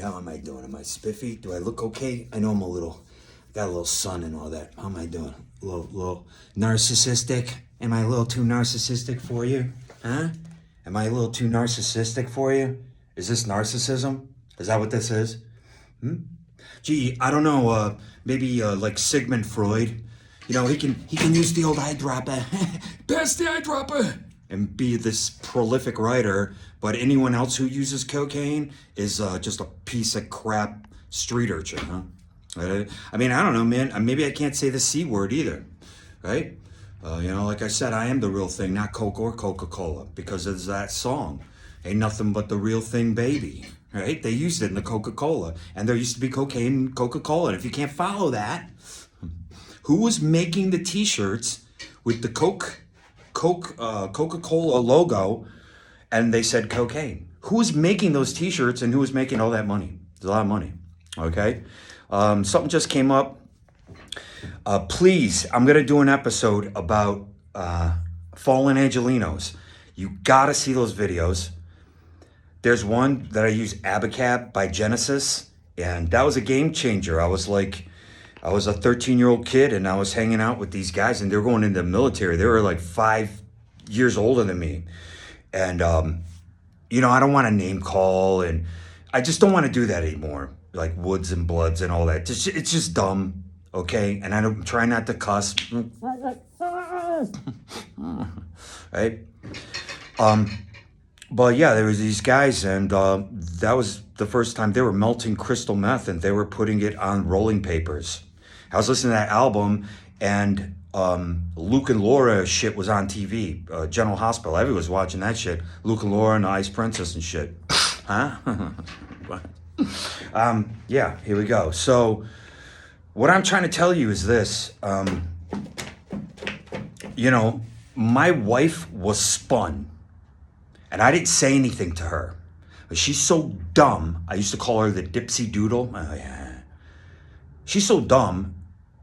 How am I doing? Am I spiffy? Do I look okay? I know I'm got a little sun and all that. How am I doing? A little narcissistic? Am I a little too narcissistic for you? Huh? Am I a little too narcissistic for you? Is this narcissism? Is that what this is? Gee, I don't know. Maybe like Sigmund Freud. You know, he can use the old eyedropper. Pass the eyedropper. And be this prolific writer, but anyone else who uses cocaine is just a piece of crap street urchin, huh? I mean, I don't know, man. Maybe I can't say the C word either, right? Like I said, I am the real thing, not Coke or Coca-Cola, because of that song. Ain't nothing but the real thing, baby, right? They used it in the Coca-Cola, and there used to be cocaine in Coca-Cola. And if you can't follow that, who was making the T-shirts with the Coca-Cola logo, and they said cocaine? Who was making those T-shirts, and who was making all that money? It's a lot of money, okay? Something just came up. Please, I'm going to do an episode about fallen Angelinos. You got to see those videos. There's one that I use, Abacab by Genesis, and that was a game changer. I was a 13-year-old kid, and I was hanging out with these guys, and they were going into the military. They were like 5 years older than me. And, I don't want to name call, and I just don't want to do that anymore. Like Woods and Bloods and all that. It's just dumb, okay? And I don't try not to cuss. Right? But yeah, there was these guys, and that was the first time they were melting crystal meth, and they were putting it on rolling papers. I was listening to that album, and Luke and Laura shit was on TV. General Hospital, everyone was watching that shit. Luke and Laura and the Ice Princess and shit. Huh? Yeah, here we go. So what I'm trying to tell you is this. My wife was spun, and I didn't say anything to her. But she's so dumb. I used to call her the Dipsy Doodle. Oh, yeah. She's so dumb.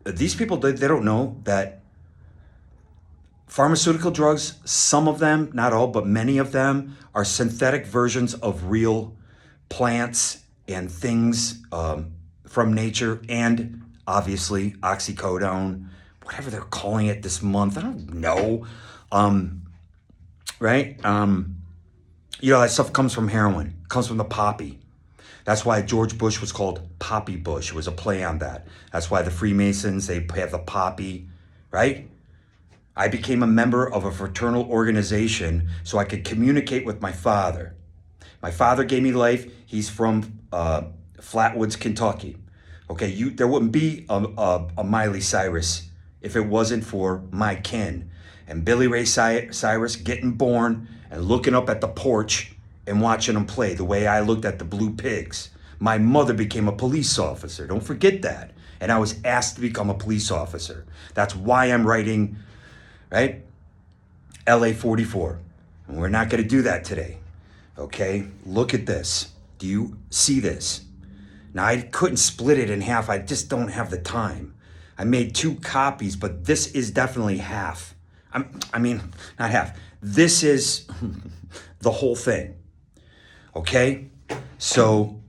These people, they don't know that pharmaceutical drugs, some of them, not all, but many of them, are synthetic versions of real plants and things from nature, and obviously oxycodone, whatever they're calling it this month. I don't know. Right? That stuff comes from heroin, comes from the poppy. That's why George Bush was called Poppy Bush. It was a play on that. That's why the Freemasons, they have the poppy, right? I became a member of a fraternal organization so I could communicate with my father. My father gave me life. He's from Flatwoods, Kentucky. Okay, there wouldn't be a Miley Cyrus if it wasn't for my kin. And Billy Ray Cyrus getting born and looking up at the porch and watching them play the way I looked at the Blue Pigs. My mother became a police officer. Don't forget that. And I was asked to become a police officer. That's why I'm writing, right? LA 44. And we're not going to do that today. Okay? Look at this. Do you see this? Now, I couldn't split it in half. I just don't have the time. I made 2 copies, but this is definitely half. Not half. This is the whole thing. Okay? So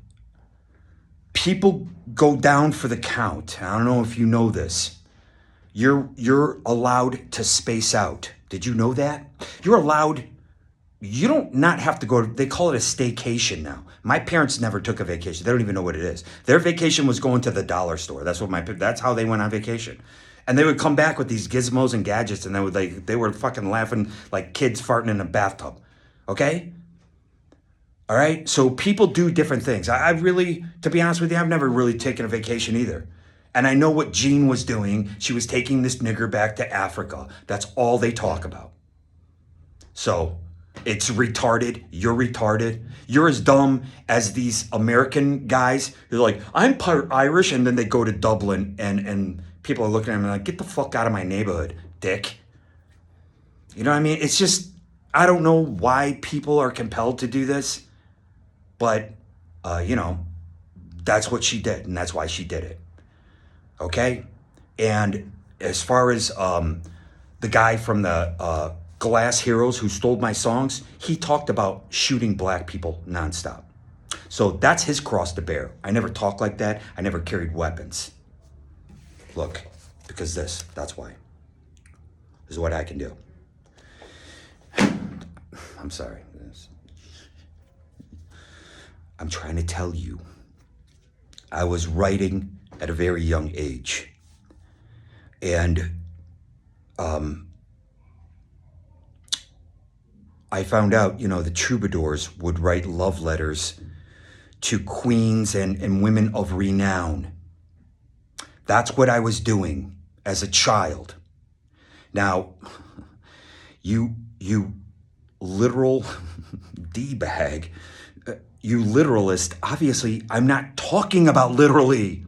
people go down for the count. I don't know if you know this. You're allowed to space out. Did you know that? You're allowed. You don't not have to go. They call it a staycation now. My parents never took a vacation. They don't even know what it is. Their vacation was going to the dollar store. That's how they went on vacation. And they would come back with these gizmos and gadgets, and they were fucking laughing like kids farting in a bathtub. Okay? All right? So people do different things. I really, to be honest with you, I've never really taken a vacation either. And I know what Jean was doing. She was taking this nigger back to Africa. That's all they talk about. So it's retarded. You're retarded. You're as dumb as these American guys. They're like, I'm part Irish, and then they go to Dublin, and people are looking at them like, get the fuck out of my neighborhood, dick. You know what I mean? It's just, I don't know why people are compelled to do this, but, that's what she did, and that's why she did it. Okay? And as far as the guy from the Glass Heroes who stole my songs, he talked about shooting black people nonstop. So that's his cross to bear. I never talked like that. I never carried weapons. Look, because that's why. This is what I can do. I'm sorry. I'm trying to tell you, I was writing at a very young age. And I found out, the troubadours would write love letters to queens and women of renown. That's what I was doing as a child. Now, you literal D-bag, you literalist, obviously, I'm not talking about literally.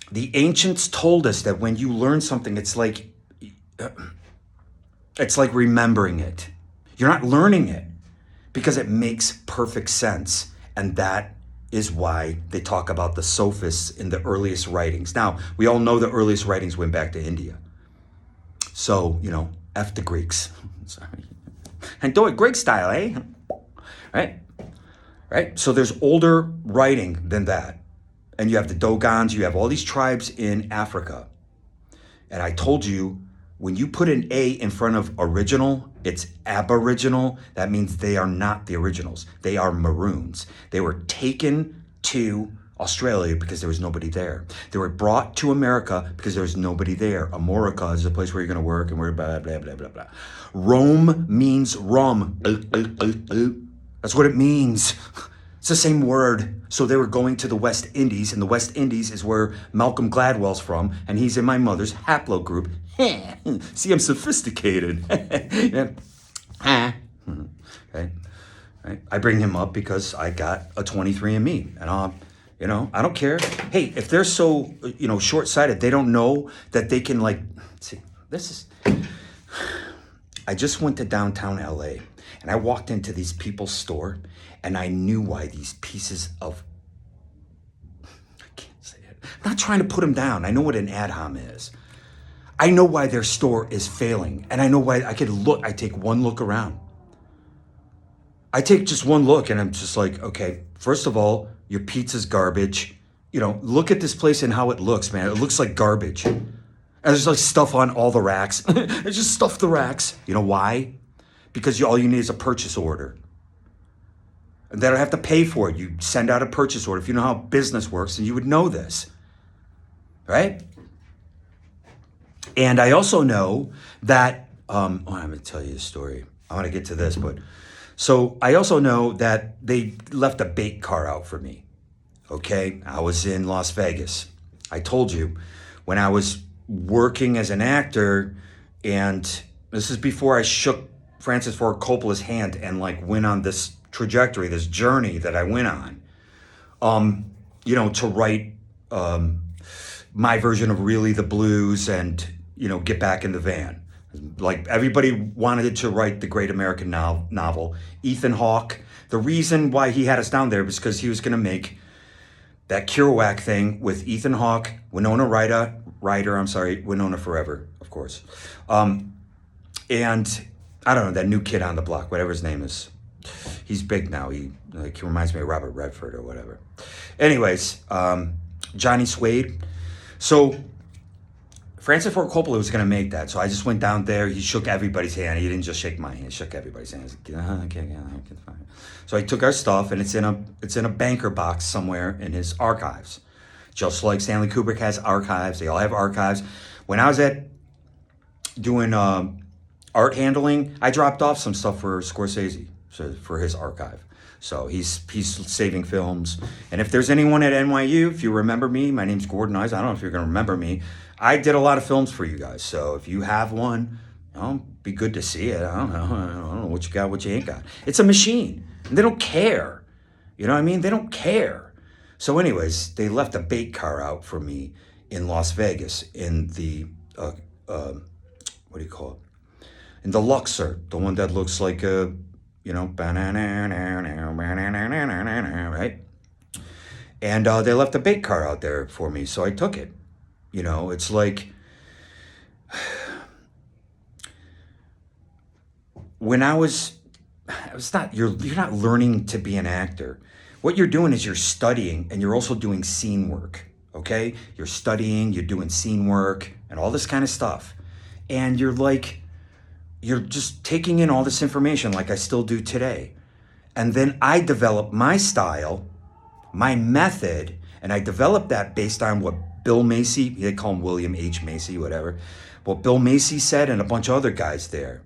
The ancients told us that when you learn something, it's like remembering it. You're not learning it because it makes perfect sense. And that is why they talk about the sophists in the earliest writings. Now, we all know the earliest writings went back to India. So, F the Greeks. Sorry. And do it Greek style, eh? Right? So there's older writing than that. And you have the Dogons, you have all these tribes in Africa. And I told you, when you put an A in front of original, it's aboriginal. That means they are not the originals. They are maroons. They were taken to Australia because there was nobody there. They were brought to America because there was nobody there. America is a place where you're going to work and we're blah, blah, blah, blah, blah. Rome means rum. That's what it means. It's the same word. So they were going to the West Indies, and the West Indies is where Malcolm Gladwell's from, and he's in my mother's haplogroup. See, I'm sophisticated. Okay. Right? I bring him up because I got a 23andMe, and I don't care. Hey, if they're so, short-sighted, they don't know that they can see, I just went to downtown LA, and I walked into these people's store, and I knew why these pieces of, I can't say it. I'm not trying to put them down. I know what an ad hom is. I know why their store is failing. And I know why I take one look around. I take just one look and I'm just like, okay, first of all, your pizza's garbage. Look at this place and how it looks, man. It looks like garbage. And there's stuff on all the racks. It's just stuff the racks. You know why? Because all you need is a purchase order. And they don't have to pay for it. You send out a purchase order. If you know how business works, then you would know this, right? And I also know that, I'm going to tell you a story. I want to get to this, but so I also know that they left a bait car out for me, okay? I was in Las Vegas. I told you, when I was working as an actor, and this is before I shook Francis Ford Coppola's hand and went on this trajectory, this journey that I went on, to write my version of Really the Blues and, get back in the van. Everybody wanted to write the great American novel. Ethan Hawke, the reason why he had us down there was because he was going to make that Kerouac thing with Ethan Hawke, Winona Forever, of course. And I don't know, that new kid on the block, whatever his name is. He's big now. He reminds me of Robert Redford or whatever. Anyways, Johnny Suede. So Francis Ford Coppola was going to make that. So I just went down there. He shook everybody's hand. He didn't just shake my hand. He shook everybody's hand. I was like, okay, fine. So I took our stuff, and it's in a banker box somewhere in his archives. Just like Stanley Kubrick has archives. They all have archives. When I was doing art handling, I dropped off some stuff for Scorsese, for his archive. So he's saving films. And if there's anyone at NYU, if you remember me, my name's Gordon Eyes. I don't know if you're going to remember me. I did a lot of films for you guys. So if you have one, be good to see it. I don't know what you got, what you ain't got. It's a machine. And they don't care. You know what I mean? They don't care. So anyways, they left a bait car out for me in Las Vegas in the, what do you call it? In the Luxor, the one that looks like a, right? And they left a bait car out there for me, so I took it. It's like, when I was it's not, you're not learning to be an actor. What you're doing is you're studying and you're also doing scene work. Okay? You're studying, you're doing scene work and all this kind of stuff. And you're just taking in all this information like I still do today. And then I develop my style, my method, and I developed that based on what Bill Macy, they call him William H. Macy, whatever, what Bill Macy said and a bunch of other guys there.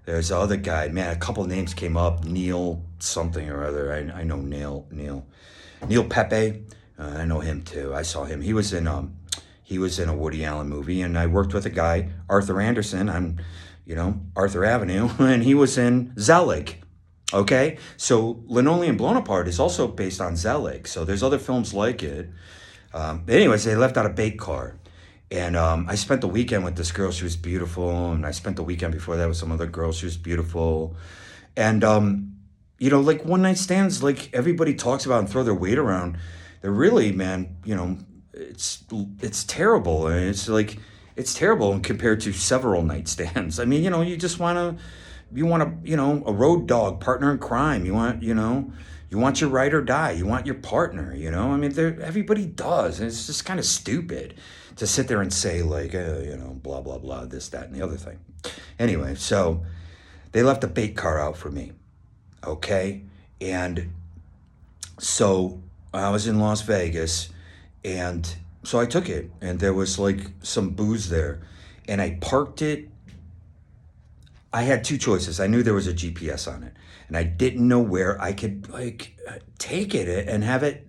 There's the other guy, man, a couple names came up, Neil something or other. I know Neil Pepe. I know him too. I saw him. He was in a Woody Allen movie, and I worked with a guy, Arthur Anderson, on, Arthur Avenue, and he was in Zelig. Okay, so Linoleum Blown Apart is also based on Zelig. So there's other films like it. Anyways, they left out a bait car. And I spent the weekend with this girl. She was beautiful. And I spent the weekend before that with some other girl. She was beautiful. And, like one night stands, like everybody talks about and throw their weight around. They're really, man, it's terrible. And it's terrible compared to several night stands. I mean, you just want a road dog, partner in crime. You want your ride or die. You want your partner, I mean, everybody does. And it's just kind of stupid to sit there and say like, blah, blah, blah, this, that, and the other thing. Anyway, so they left a bait car out for me. Okay. And so I was in Las Vegas, and so I took it, and there was like some booze there, and I parked it. I had two choices. I knew there was a GPS on it, and I didn't know where I could take it and have it,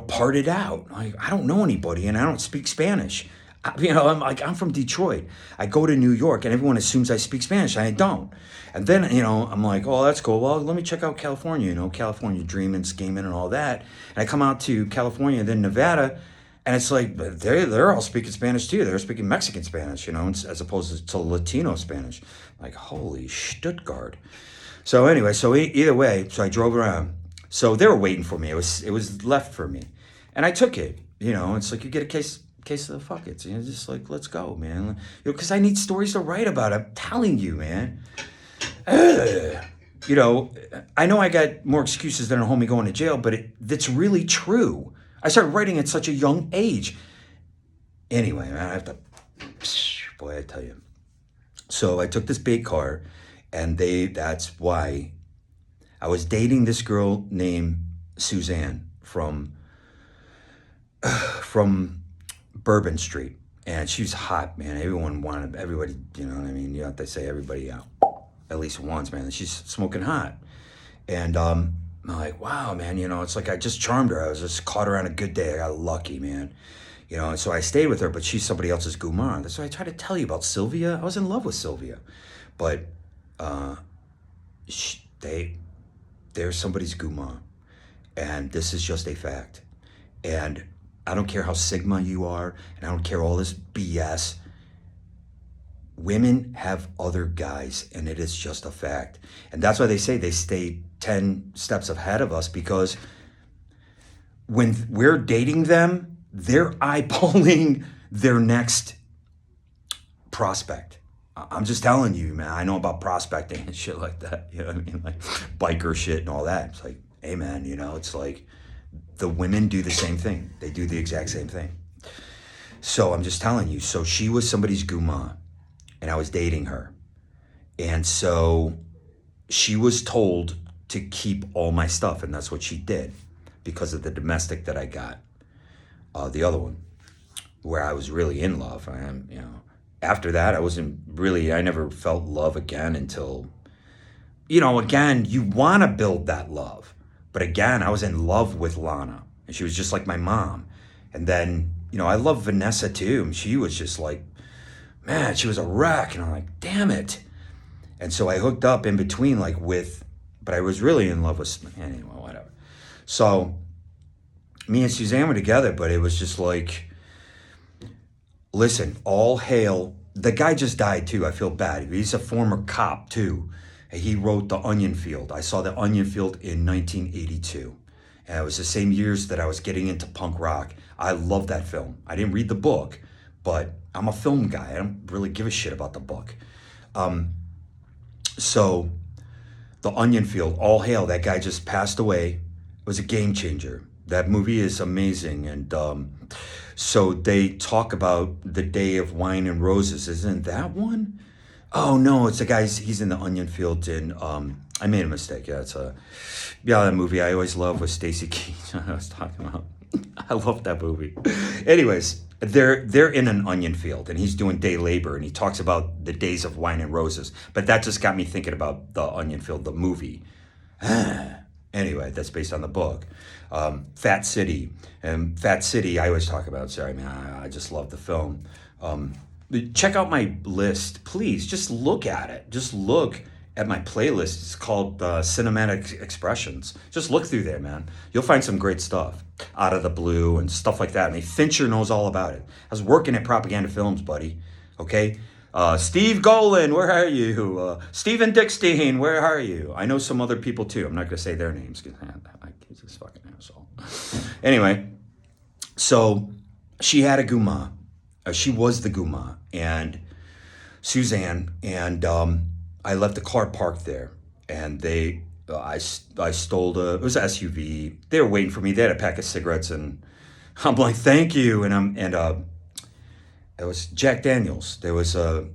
parted out. I don't know anybody, and I don't speak Spanish. I'm from Detroit. I go to New York, and everyone assumes I speak Spanish. I don't. And then, I'm like, oh, that's cool. Well, let me check out California, California dreaming, scheming, and all that. And I come out to California, then Nevada, and it's like, they're all speaking Spanish too. They're speaking Mexican Spanish, as opposed to Latino Spanish. Like, holy Stuttgart. So anyway, either way, so I drove around. So they were waiting for me. It was left for me. And I took it. It's like you get a case of the fuck it. Just like, let's go, man. Because I need stories to write about. I'm telling you, man. I know I got more excuses than a homie going to jail, but that's really true. I started writing at such a young age. Anyway, man, I have to, boy, I tell you. So I took this bait car, and that's why I was dating this girl named Suzanne from Bourbon Street, and she was hot, man. Everybody, you know what I mean? They say everybody out at least once, man. She's smoking hot. And I'm like, wow, man, it's like I just charmed her. I was just caught her on a good day. I got lucky, man. And so I stayed with her, but she's somebody else's gumar. That's why I tried to tell you about Sylvia. I was in love with Sylvia. But they're somebody's gumar. And this is just a fact. And I don't care how Sigma you are, and I don't care all this BS. Women have other guys, and it is just a fact. And that's why they say they stay 10 steps ahead of us, because when we're dating them, they're eyeballing their next prospect. I'm just telling you, man. I know about prospecting and shit like that. You know what I mean? Like biker shit and all that. It's like, hey, man, it's like the women do the same thing. They do the exact same thing. So I'm just telling you. So she was somebody's guma, and I was dating her. And so she was told to keep all my stuff, and that's what she did because of the domestic that I got. The other one, where I was really in love. After that, I never felt love again until, again, you want to build that love. But again, I was in love with Lana, and she was just like my mom. And then, I love Vanessa too. She was just like, man, she was a wreck. And I'm like, damn it. And so I hooked up in between, but I was really in love with, anyway, whatever. So me and Suzanne were together, but it was just like, listen, all hail. The guy just died too. I feel bad. He's a former cop too. He wrote The Onion Field. I saw The Onion Field in 1982. And it was the same years that I was getting into punk rock. I love that film. I didn't read the book, but I'm a film guy. I don't really give a shit about the book. So The Onion Field, all hail. That guy just passed away. It was a game changer. That movie is amazing. And so they talk about the Day of Wine and Roses. Isn't that one? Oh no, it's the guy's. He's in the Onion Field. In I made a mistake. Yeah, that movie I always love with Stacy Keach. I was talking about. I love that movie. Anyways, they're in an onion field and he's doing day labor and he talks about the days of wine and roses. But that just got me thinking about the Onion Field, the movie. Anyway, that's based on the book. Fat City. And Fat City, I always talk about. Sorry, man, I just love the film. Check out my list, please. Just look at it. Just look at my playlist. It's called Cinematic Expressions. Just look through there, man. You'll find some great stuff. Out of the Blue and stuff like that. I mean, Fincher knows all about it. I was working at Propaganda Films, buddy. Okay? Steve Golan, where are you? Stephen Dickstein, where are you? I know some other people too. I'm not going to say their names because he's this fucking asshole. Anyway, so she had a guma. She was the guma. And Suzanne, and I left the car parked there. And I stole it was an SUV. They were waiting for me. They had a pack of cigarettes. And I'm like, thank you. And it was Jack Daniels. There was a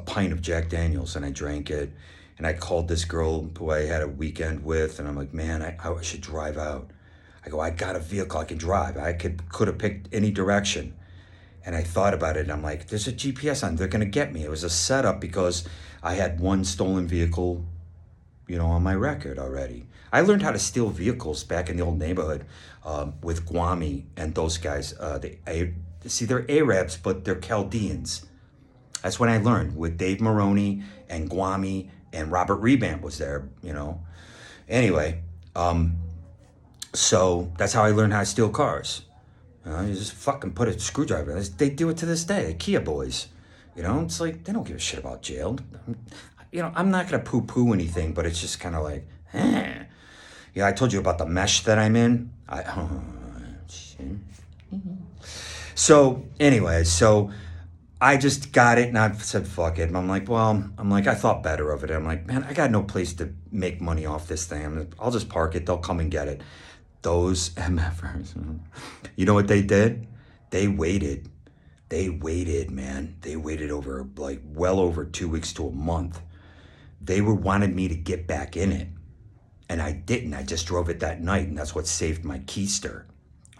pint of Jack Daniels, and I drank it. And I called this girl who I had a weekend with, and I'm like, man, I should drive out. I go, I got a vehicle I can drive. I could have picked any direction. And I thought about it, and I'm like, there's a GPS on. They're gonna get me. It was a setup because I had one stolen vehicle, on my record already. I learned how to steal vehicles back in the old neighborhood with Guami and those guys. They're Arabs, but they're Chaldeans. That's when I learned with Dave Maroney and Guami and Robert Rebamp was there, Anyway, so that's how I learned how to steal cars. You just fucking put a screwdriver in it. They do it to this day, the Kia boys. It's like, they don't give a shit about jail. I'm not going to poo-poo anything, but it's just kind of like, Yeah, I told you about the mesh that I'm in. So anyway, I just got it and I said, fuck it. And I'm like, I thought better of it. I'm like, man, I got no place to make money off this thing. I'll just park it. They'll come and get it. Those MFers, you know what they did? They waited, man. They waited over well over 2 weeks to a month. They wanted me to get back in it. And I didn't. I just drove it that night. And that's what saved my keister.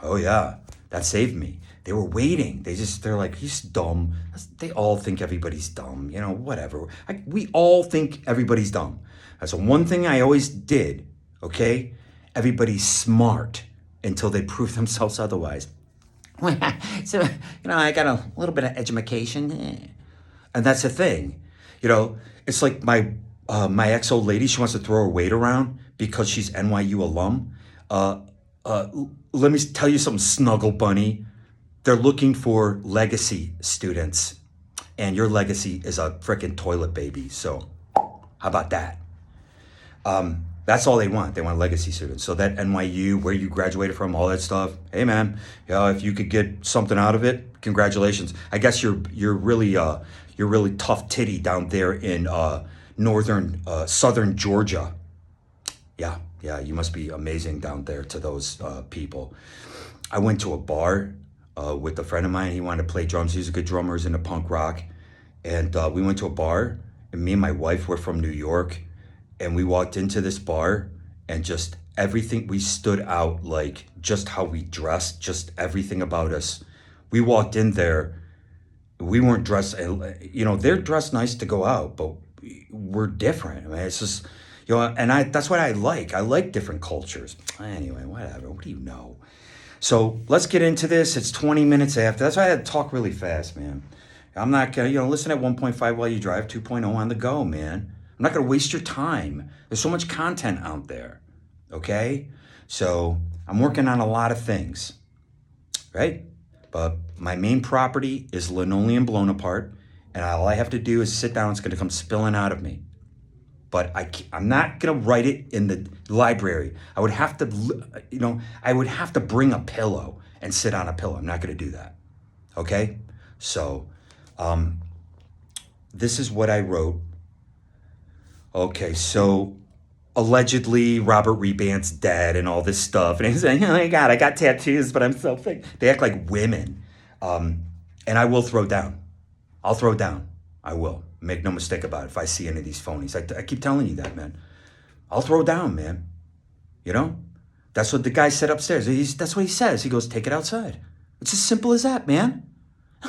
Oh yeah, that saved me. They were waiting. They're like, he's dumb. They all think everybody's dumb. Whatever. We all think everybody's dumb. That's the one thing I always did, okay? Everybody's smart until they prove themselves otherwise. So, I got a little bit of education. And that's the thing. It's like my ex-old lady, she wants to throw her weight around because she's NYU alum. Let me tell you something, Snuggle Bunny. They're looking for legacy students. And your legacy is a freaking toilet baby. So how about that? That's all they want. They want legacy students. So that NYU, where you graduated from, all that stuff. Hey man, if you could get something out of it, congratulations. I guess you're really tough titty down there in southern Georgia. Yeah, you must be amazing down there to those people. I went to a bar with a friend of mine. He wanted to play drums. He's a good drummer. He's into punk rock. And we went to a bar, and me and my wife were from New York. And we walked into this bar, and just everything, we stood out, like just how we dressed, just everything about us. We walked in there, we weren't dressed, they're dressed nice to go out, but we're different. I mean, it's just, and that's what I like. I like different cultures. Anyway, whatever, what do you know? So let's get into this. It's 20 minutes after. That's why I had to talk really fast, man. I'm not going to, listen at 1.5 while you drive, 2.0 on the go, man. I'm not going to waste your time. There's so much content out there, okay? So I'm working on a lot of things, right? But my main property is linoleum blown apart, and all I have to do is sit down. It's going to come spilling out of me. But I'm not going to write it in the library. I would have to, bring a pillow and sit on a pillow. I'm not going to do that, okay? So this is what I wrote Okay, so allegedly Robert Reband's dead and all this stuff. And he's like, oh my God, I got tattoos, but I'm so fake. They act like women. And I will throw down. I'll throw down. I will. Make no mistake about it if I see any of these phonies. I keep telling you that, man. I'll throw down, man. You know? That's what the guy said upstairs. That's what he says. He goes, take it outside. It's as simple as that, man.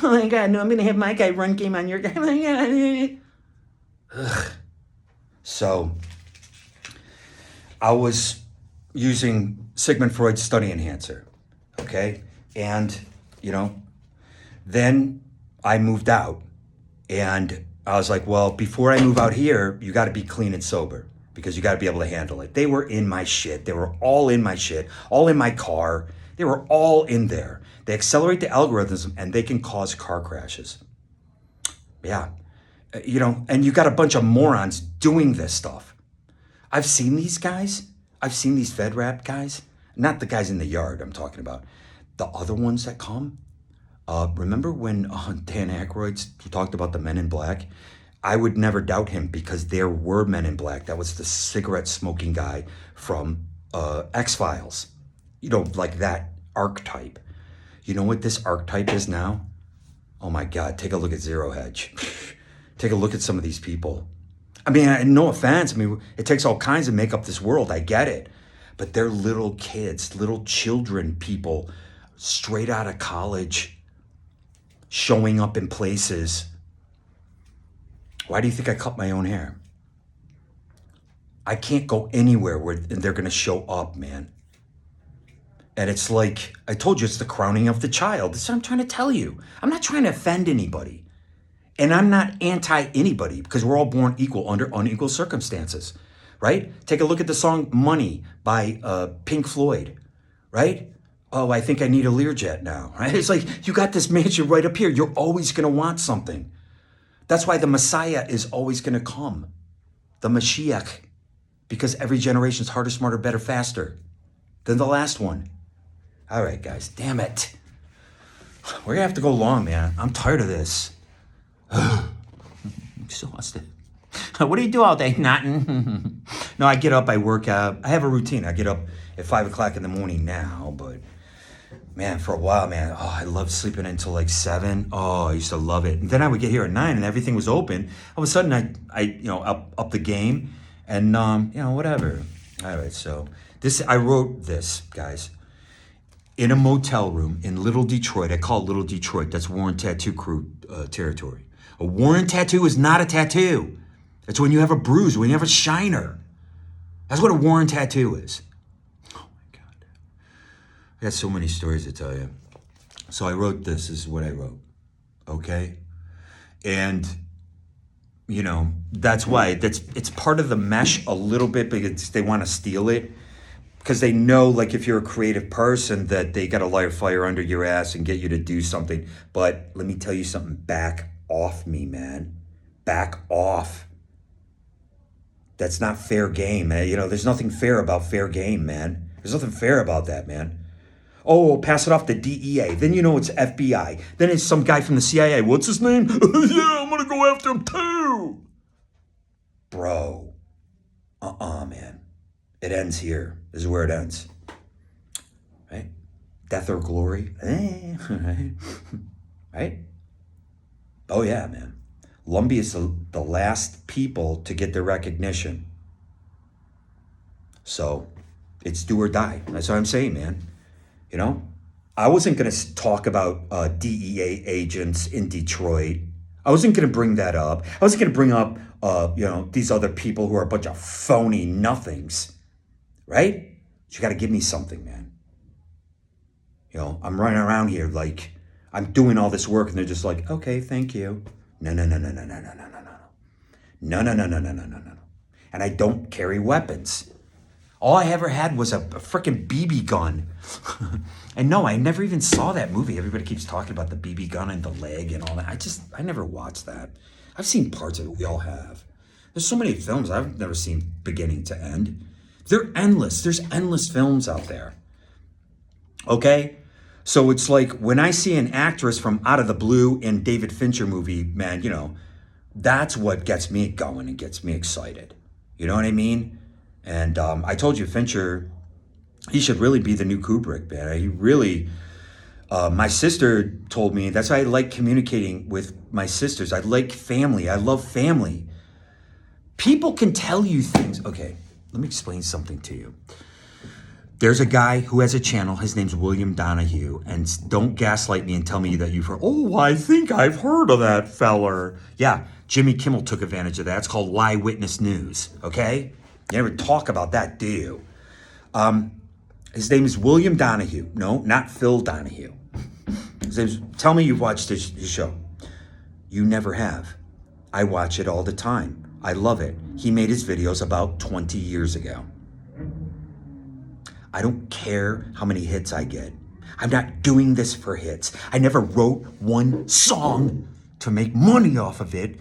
Oh my God, no, I'm going to have my guy run game on your guy. Oh my God. Ugh. So, I was using Sigmund Freud's study enhancer, okay? And, then I moved out. And I was like, well, before I move out here, you got to be clean and sober because you got to be able to handle it. They were in my shit. They were all in my shit, all in my car. They were all in there. They accelerate the algorithms and they can cause car crashes. Yeah. And you got a bunch of morons doing this stuff. I've seen these guys. I've seen these FedRap guys. Not the guys in the yard I'm talking about. The other ones that come. Remember when Dan Aykroyd talked about the Men in Black? I would never doubt him because there were Men in Black. That was the cigarette smoking guy from X-Files. Like that archetype. You know what this archetype is now? Oh my God, take a look at Zero Hedge. Take a look at some of these people. I mean, no offense. I mean, it takes all kinds to make up this world. I get it. But they're little kids, little children, people straight out of college, showing up in places. Why do you think I cut my own hair? I can't go anywhere where they're going to show up, man. And it's like, I told you, it's the crowning of the child. That's what I'm trying to tell you. I'm not trying to offend anybody. And I'm not anti-anybody because we're all born equal under unequal circumstances, right? Take a look at the song Money by Pink Floyd, right? Oh, I think I need a Learjet now, right? It's like, you got this mansion right up here. You're always going to want something. That's why the Messiah is always going to come. The Mashiach. Because every generation's harder, smarter, better, faster than the last one. All right, guys, damn it. We're going to have to go long, man. I'm tired of this. I'm exhausted. What do you do all day? Nothing. No, I get up, I work out. I have a routine. I get up at 5 o'clock in the morning now, but man, for a while, man, I loved sleeping until like 7. Oh, I used to love it. And then I would get here at 9 and everything was open. All of a sudden, I up the game and, whatever. All right, so I wrote this, guys, in a motel room in Little Detroit. I call it Little Detroit. That's Warren Tattoo Crew territory. A Warren tattoo is not a tattoo. It's when you have a bruise, when you have a shiner. That's what a Warren tattoo is. Oh my God. I got so many stories to tell you. So I wrote this. This is what I wrote. Okay? And, that's why it's part of the mesh a little bit because they want to steal it. Because they know, like, if you're a creative person, that they got to light a fire under your ass and get you to do something. But let me tell you something. Back off me, man. Back off. That's not fair game, man. There's nothing fair about fair game, man. There's nothing fair about that, man. Oh, pass it off to DEA. Then it's FBI. Then it's some guy from the CIA. What's his name? Yeah, I'm going to go after him too. Bro. Man. It ends here. This is where it ends. Right? Death or glory. Right? Oh, yeah, man. Lumbee is the last people to get their recognition. So, it's do or die. That's what I'm saying, man. I wasn't going to talk about DEA agents in Detroit. I wasn't going to bring that up. I wasn't going to bring up, these other people who are a bunch of phony nothings. Right? But you got to give me something, man. I'm running around here like I'm doing all this work and they're just like, okay, thank you. No. No. And I don't carry weapons. All I ever had was a freaking BB gun. And no, I never even saw that movie. Everybody keeps talking about the BB gun and the leg and all that. I never watched that. I've seen parts of it. We all have. There's so many films I've never seen beginning to end. They're endless. There's endless films out there. Okay? So it's like when I see an actress from Out of the Blue in David Fincher movie, man, that's what gets me going and gets me excited. You know what I mean? And I told you, Fincher, he should really be the new Kubrick, man. He really, my sister told me, that's why I like communicating with my sisters. I like family. I love family. People can tell you things. Okay, let me explain something to you. There's a guy who has a channel. His name's William Donahue. And don't gaslight me and tell me that you've heard, oh, I think I've heard of that feller. Yeah, Jimmy Kimmel took advantage of that. It's called Lie Witness News, okay? You never talk about that, do you? His name is William Donahue. No, not Phil Donahue. Tell me you've watched his show. You never have. I watch it all the time. I love it. He made his videos about 20 years ago. I don't care how many hits I get. I'm not doing this for hits. I never wrote one song to make money off of it.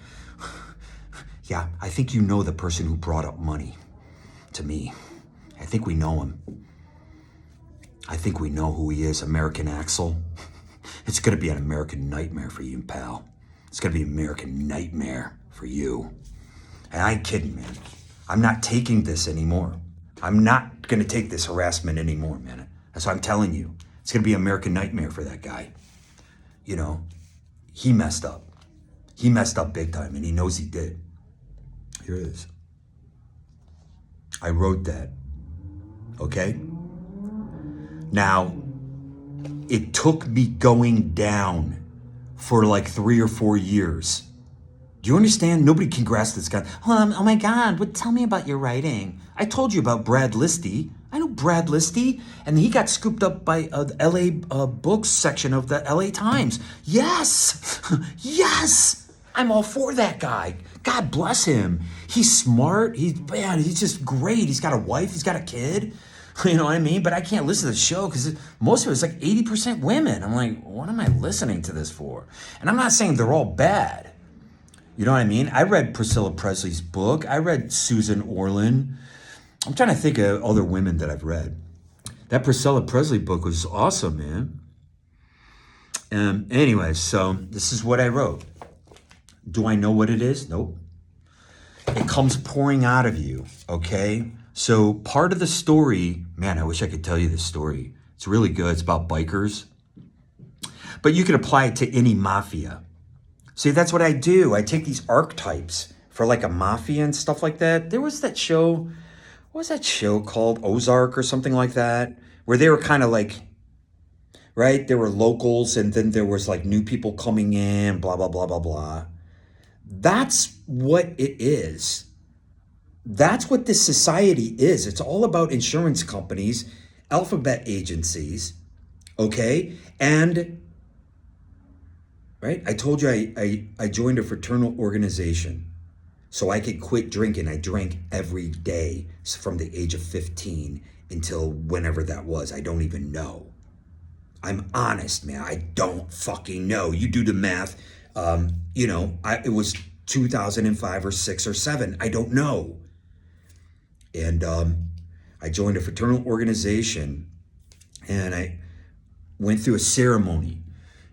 Yeah, I think you know the person who brought up money to me. I think we know him. I think we know who he is, American Axel. It's gonna be an American nightmare for you, pal. It's gonna be an American nightmare for you. And I ain't kidding, man. I'm not taking this anymore. I'm not gonna take this harassment anymore, man. That's what I'm telling you. It's gonna be an American nightmare for that guy. You know, he messed up. He messed up big time, and he knows he did. Here it is. I wrote that, okay? Now, it took me going down for like 3 or 4 years. Do you understand? Nobody can grasp this guy. Oh my God, tell me about your writing. I told you about Brad Listy. I know Brad Listy. And he got scooped up by the LA books section of the LA Times. Yes, yes, I'm all for that guy. God bless him. He's smart. He's just great. He's got a wife. He's got a kid. You know what I mean? But I can't listen to the show because most of it is like 80% women. I'm like, what am I listening to this for? And I'm not saying they're all bad. You know what I mean? I read Priscilla Presley's book. I read Susan Orlean. I'm trying to think of other women that I've read. That Priscilla Presley book was awesome, man. Anyway, so this is what I wrote. Do I know what it is? Nope. It comes pouring out of you, okay? So part of the story, man, I wish I could tell you this story. It's really good. It's about bikers. But you can apply it to any mafia. See, that's what I do. I take these archetypes for like a mafia and stuff like that. There was that show, what was that show called? Ozark or something like that? Where they were kind of like, right? There were locals and then there was like new people coming in, blah, blah, blah, blah, blah. That's what it is. That's what this society is. It's all about insurance companies, alphabet agencies, okay? And, right, I told you I joined a fraternal organization so I could quit drinking. I drank every day from the age of 15 until whenever that was. I don't even know. I'm honest, man. I don't fucking know. You do the math. It was 2005 or 6 or 7. I don't know. And I joined a fraternal organization and I went through a ceremony.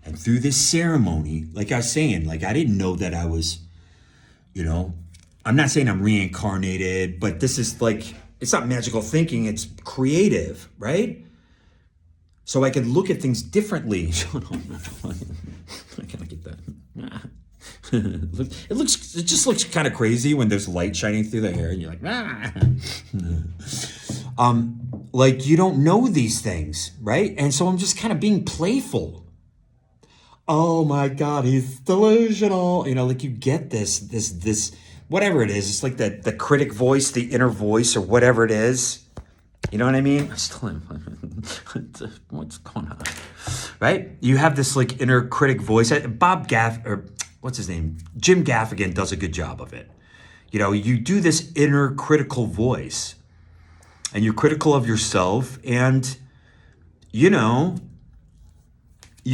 And through this ceremony, like I was saying, like I didn't know that I was, I'm not saying I'm reincarnated, but this is like, it's not magical thinking, it's creative, right? So I can look at things differently. I can't get that. It just looks kind of crazy when there's light shining through the hair and you're like, like you don't know these things, right? And so I'm just kind of being playful. Oh my God, he's delusional. Like you get this, whatever it is. It's like the critic voice, the inner voice or whatever it is. You know what I mean? I still am. What's going on? Right? You have this like inner critic voice. What's his name? Jim Gaffigan does a good job of it. You do this inner critical voice and you're critical of yourself and, you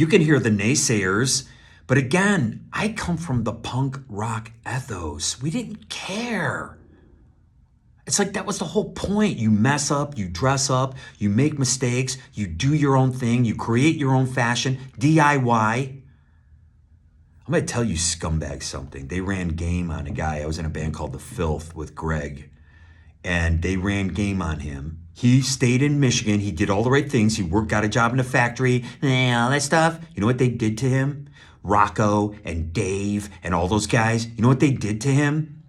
can hear the naysayers, but again, I come from the punk rock ethos. We didn't care. It's like that was the whole point. You mess up, you dress up, you make mistakes, you do your own thing, you create your own fashion, DIY. I'm going to tell you scumbags something. They ran game on a guy. I was in a band called The Filth with Greg. and they ran game on him. He stayed in Michigan. He did all the right things. He got a job in a factory, all that stuff. You know what they did to him? Rocco and Dave and all those guys. You know what they did to him?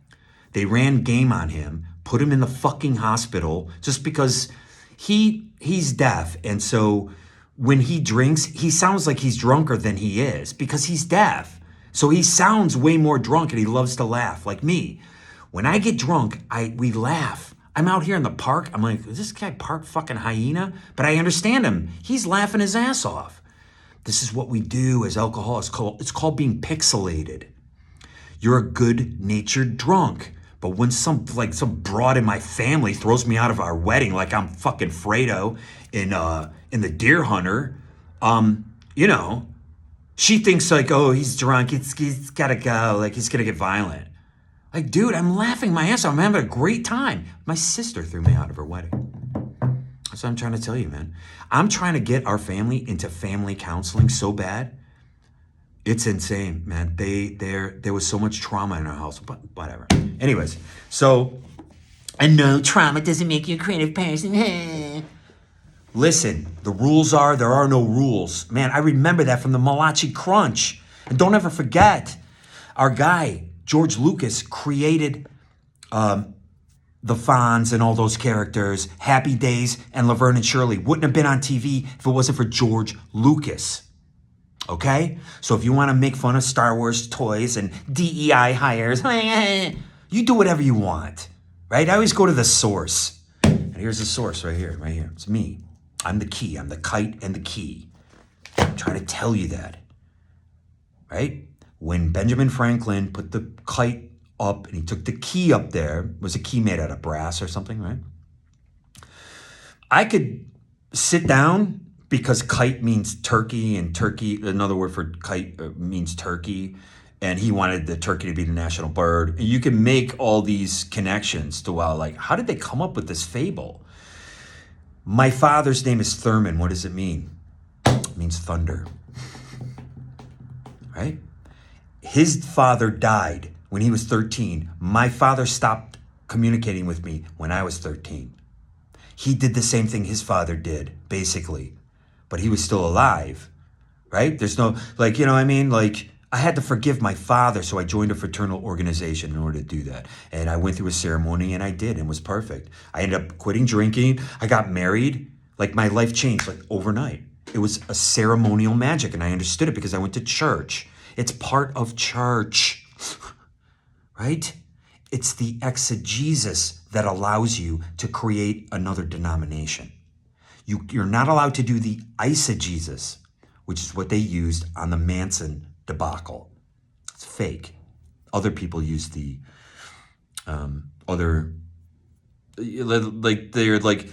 They ran game on him, put him in the fucking hospital just because he's deaf. And so when he drinks, he sounds like he's drunker than he is because he's deaf. So he sounds way more drunk and he loves to laugh like me. When I get drunk, we laugh. I'm out here in the park. I'm like, is this guy part fucking hyena? But I understand him. He's laughing his ass off. This is what we do as alcoholics. It's called being pixelated. You're a good-natured drunk. But when some broad in my family throws me out of our wedding like I'm fucking Fredo in The Deer Hunter, you know, she thinks like, oh, he's drunk. He's got to go. Like, he's going to get violent. Like, dude, I'm laughing my ass off. I'm having a great time. My sister threw me out of her wedding. That's what I'm trying to tell you, man. I'm trying to get our family into family counseling so bad. It's insane, man. There was so much trauma in our house, but whatever. Anyways, so, and no, trauma doesn't make you a creative person. Listen, the rules are, there are no rules. Man, I remember that from the Malachi Crunch. And don't ever forget, our guy, George Lucas, created the Fonz and all those characters. Happy Days and Laverne and Shirley wouldn't have been on TV if it wasn't for George Lucas. Okay? So if you want to make fun of Star Wars toys and DEI hires, you do whatever you want, right? I always go to the source. And here's the source right here. It's me. I'm the key. I'm the kite and the key. I'm trying to tell you that, right? When Benjamin Franklin put the kite up and he took the key up there, was a key made out of brass or something, right? I could sit down because kite means turkey, and turkey, another word for kite means turkey, and he wanted the turkey to be the national bird. And you can make all these connections to, well, like, how did they come up with this fable? My father's name is Thurman. What does it mean? It means thunder, right? His father died when he was 13. My father stopped communicating with me when I was 13. He did the same thing his father did, basically. But he was still alive, right? There's no, like, you know what I mean? Like, I had to forgive my father, so I joined a fraternal organization in order to do that. And I went through a ceremony, and I did, and it was perfect. I ended up quitting drinking. I got married. Like, my life changed, like, overnight. It was a ceremonial magic, and I understood it because I went to church. It's part of church, right? It's the exegesis that allows you to create another denomination. You're not allowed to do the eisegesis, which is what they used on the Manson debacle. It's fake. Other people use the other, like, they're like,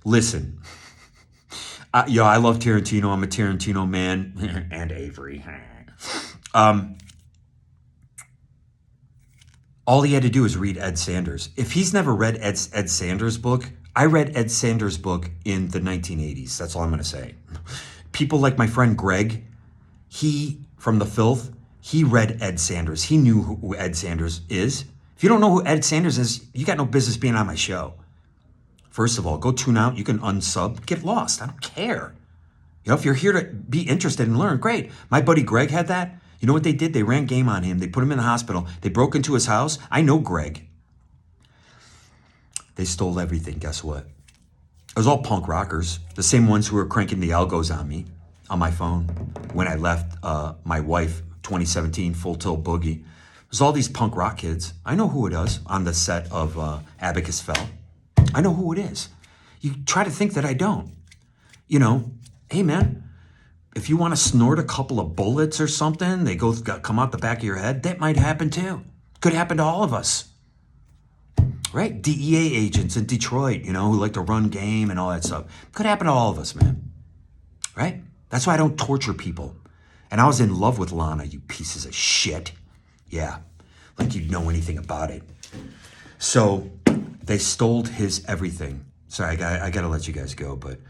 listen, I love Tarantino. I'm a Tarantino man. And Avery. All he had to do is read Ed Sanders. If he's never read Ed Sanders' book, I read Ed Sanders' book in the 1980s. That's all I'm going to say. People like my friend Greg, he, from The Filth, he read Ed Sanders. He knew who Ed Sanders is. If you don't know who Ed Sanders is, you got no business being on my show. First of all, go tune out. You can unsub. Get lost. I don't care. You know, if you're here to be interested and learn, great. My buddy Greg had that. You know what they did? They ran game on him. They put him in the hospital. They broke into his house. I know Greg. They stole everything. Guess what? It was all punk rockers. The same ones who were cranking the algos on me, on my phone, when I left my wife, 2017, Full Tilt Boogie. It was all these punk rock kids. I know who it is on the set of Abacus Fell. I know who it is. You try to think that I don't. You know, hey, man, if you want to snort a couple of bullets or something, they come out the back of your head, that might happen too. Could happen to all of us. Right? DEA agents in Detroit, you know, who like to run game and all that stuff. Could happen to all of us, man. Right? That's why I don't torture people. And I was in love with Lana, you pieces of shit. Yeah, like you'd know anything about it. So they stole his everything. Sorry, I got to let you guys go, but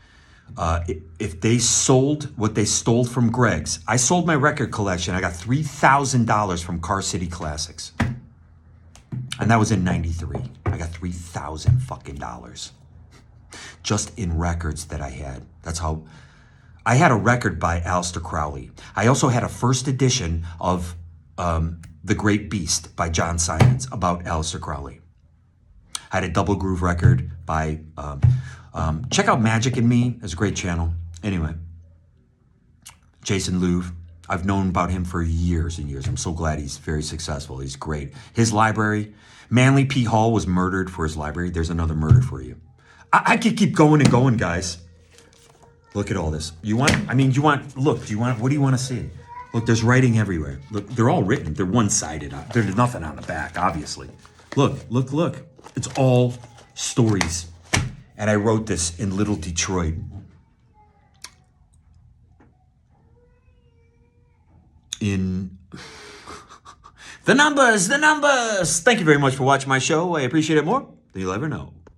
if they sold what they stole from Greg's, I sold my record collection. I got $3,000 from Car City Classics. And that was in 93. I got 3,000 fucking dollars just in records that I had. That's how I had a record by Aleister Crowley. I also had a first edition of The Great Beast by John Simons about Aleister Crowley. I had a double groove record by, check out Magic and Me. It's a great channel. Anyway, Jason Louv. I've known about him for years and years. I'm so glad he's very successful. He's great. His library, Manly P. Hall was murdered for his library. There's another murder for you. I could keep going and going, guys. Look at all this. What do you want to see? Look, there's writing everywhere. Look, they're all written. They're one-sided. There's nothing on the back, obviously. Look. It's all stories. And I wrote this in Little Detroit. In the numbers. Thank you very much for watching my show. I appreciate it more than you'll ever know.